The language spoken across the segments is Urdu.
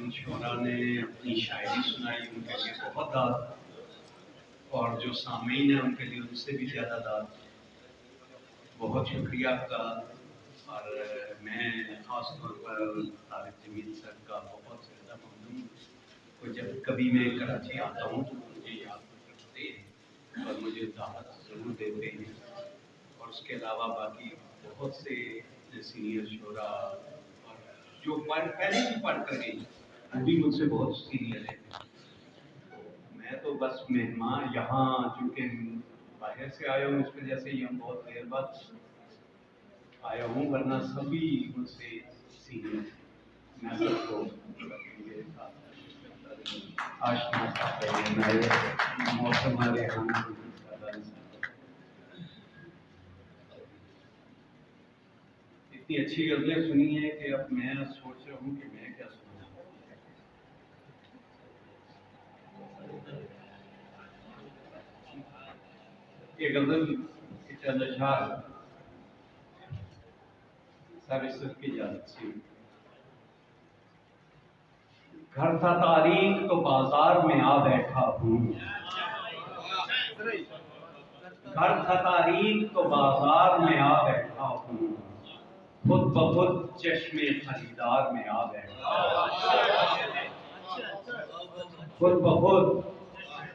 جن شعراء نے اپنی شاعری سنائی ان کے لیے بہت داد، اور جو سامعین ہیں ان کے لیے ان سے بھی زیادہ داد. بہت شکریہ آپ کا. اور میں خاص طور پر طارق جمیل سر کا بہت زیادہ ممنون ہوں. جب کبھی میں کراچی آتا ہوں تو مجھے یاد کرتے ہیں اور مجھے دعوت ضرور دیتے ہیں. اور اس کے علاوہ باقی بہت سے سینئر شعراء اور جو پہلے بھی پڑھ کر گئی وہ بھی مجھ سے بہت سینئر ہے. میں تو بس مہمان یہاں چونکہ باہر سے آیا ہوں اس وجہ سے ہی ہم بہت دیر بعد آیا ہوں، ورنہ سبھی مجھ سے سینئر ہیں. میں سب کو آشنا موسم والے اتنی اچھی غزلیں سنی ہیں کہ اب میں سوچ رہا ہوں کہ میں کیا سنوں. یہ غزل کے چند اشعار سر کی اجازت سے. گھر تھا تاریک تو بازار میں آ بیٹھا ہوں، گھر تھا تاریک تو بازار میں آ بیٹھا ہوں، خود بخود چشم خریدار میں آ بیٹھا ہوں، خود بخود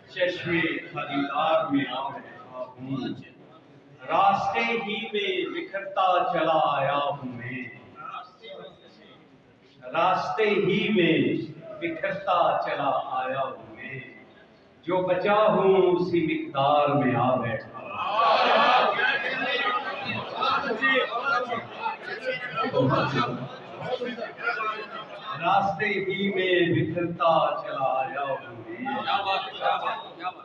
چشم خریدار میں آ بیٹھا ہوں. راستے ہی میں بکھرتا چلا آیا ہوں میں، راستے ہی میں بکھرتا چلا آیا ہوں میں، جو بچا ہوں اسی مقدار میں آ بیٹھا ہوں. راستے ہی میں بکھرتا چلا آیا ہوں میں،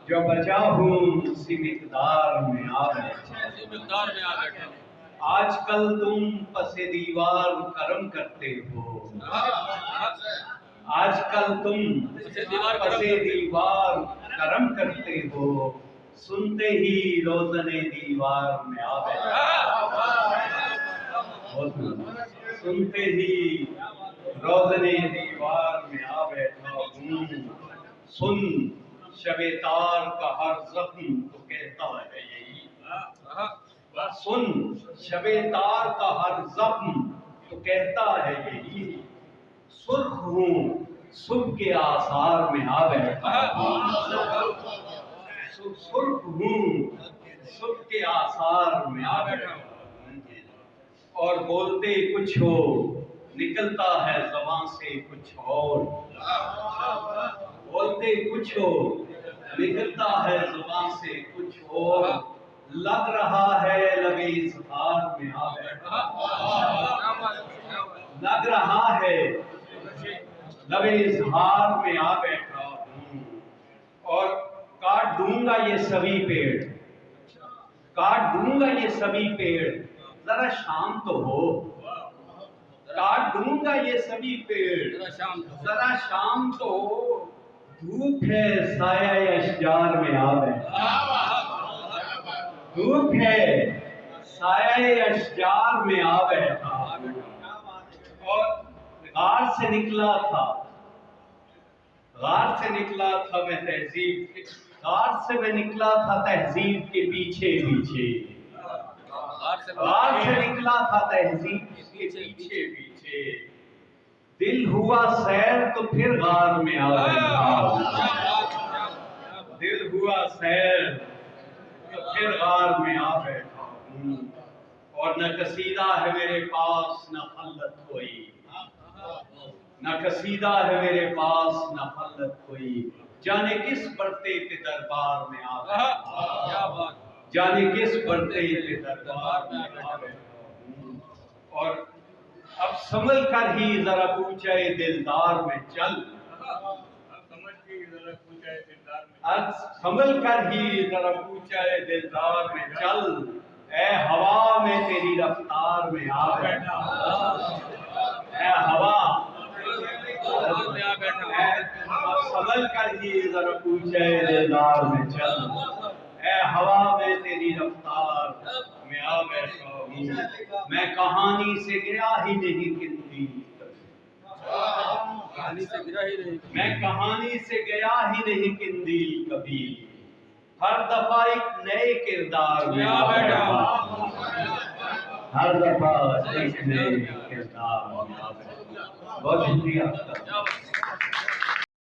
جو بچا ہوں اسی مقدار میں آ بیٹھا ہوں. آج کل تم پس دیوار کرم کرتے ہو، آج کل تم پس دیوار کرم کرتے ہو، سنتے ہی روزن دیوار میں آ بیٹھا ہوں، سنتے ہی روزن دیوار میں آ بیٹھا ہوں. سن شب تار کا ہر زخم تو کہتا ہے یہی، سن شب تار کا ہر زخم تو کہتا ہے یہی، سرخ ہوں صبح کے آثار میں آ بیٹھا ہوں، سرخ ہوں صبح کے آثار میں آ بیٹھا ہوں. اور بولتے کچھ ہو نکلتا ہے زبان سے کچھ اور، بولتے کچھ ہو نکلتا ہے زبان سے کچھ اور، لگ رہا ہے لب اظہار میں آ بیٹھا ہوں، لگ رہا ہے لب اظہار میں آ بیٹھا ہوں. اور کاٹ دوں گا یہ سبھی پیڑ، کاٹ دوں گا یہ سبھی پیڑ، ذرا شام تو ہو. کاٹ دوں گا یہ سبھی پیڑ، ذرا شام تو ہو. دھوپ ہے سایہ اشجار میں آ بیٹھا، دھوپ ہے سایہ اشجار میں آ بیٹھا. اور غار سے نکلا تھا، غار سے نکلا تھا میں تہذیب، غار سے میں نکلا تھا تہذیب کے پیچھے پیچھے، غار سے نکلا تھا تہذیب کے پیچھے پیچھے. دل ہوا سیر تو پھر غار میں آ بیٹھا، دل ہوا سیر تو پھر غار میں آ بیٹھا ہوں. اور نہ قصیدہ ہے میرے پاس نہ خلت کوئی، نہ قصیدہ ہے میرے پاس نہ خلت کوئی، جانے کس برتے کے دربار میں آ بیٹھا، جانے کس برتے کے دربار میں آ بیٹھا ہوں. اور اب سنبھل کر ہی ذرا کوچے دلدار میں چل، اب سنبھل کر ہی ذرا کوچے دلدار میں چل، اے ہوا میں تیری رفتار میں آ بیٹھا، اے ہوا اب سنبھل کر ہی ذرا کوچے دلدار میں چل، اے ہوا میں تیری رفتار میں آ بیٹھا ہوں. میں کہانی سے گیا ہی نہیں گنتی، میں کہانی سے گیا ہی نہیں قندیل کبھی، ہر دفعہ ایک نئے کردار میں آ بیٹھا، ہر دفعہ ایک نئے کردار میں آ بیٹھا۔ بہت شکریہ آپ کا۔